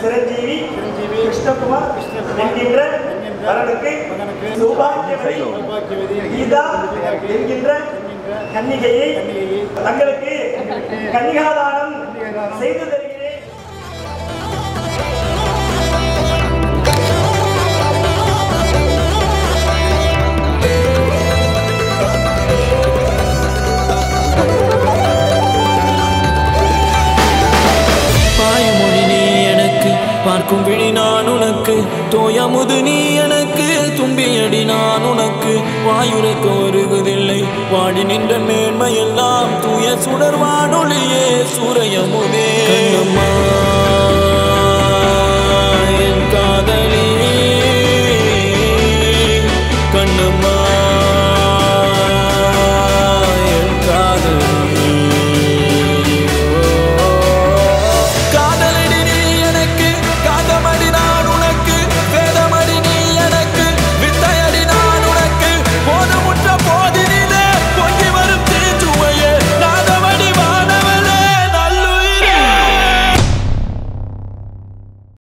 சிரஞ்சீவி கிருஷ்ணகுமார் என்கின்ற வரனுக்கு சௌபாக்கியவதி கீதா என்கின்ற கன்னிகையை தங்களுக்கு கன்னிகாதானம் செய்து தருகிறேன். பார்க்கும் விழி நான் உனக்கு, தோயமுது நீ எனக்கு, தும்பியடி நான் உனக்கு. வாயுரைக்க வருவதில்லை வாடி நின்ற மேன்மையெல்லாம் தூய சுடர் வானொலியே சூரையமுதே. கண்ணம்மா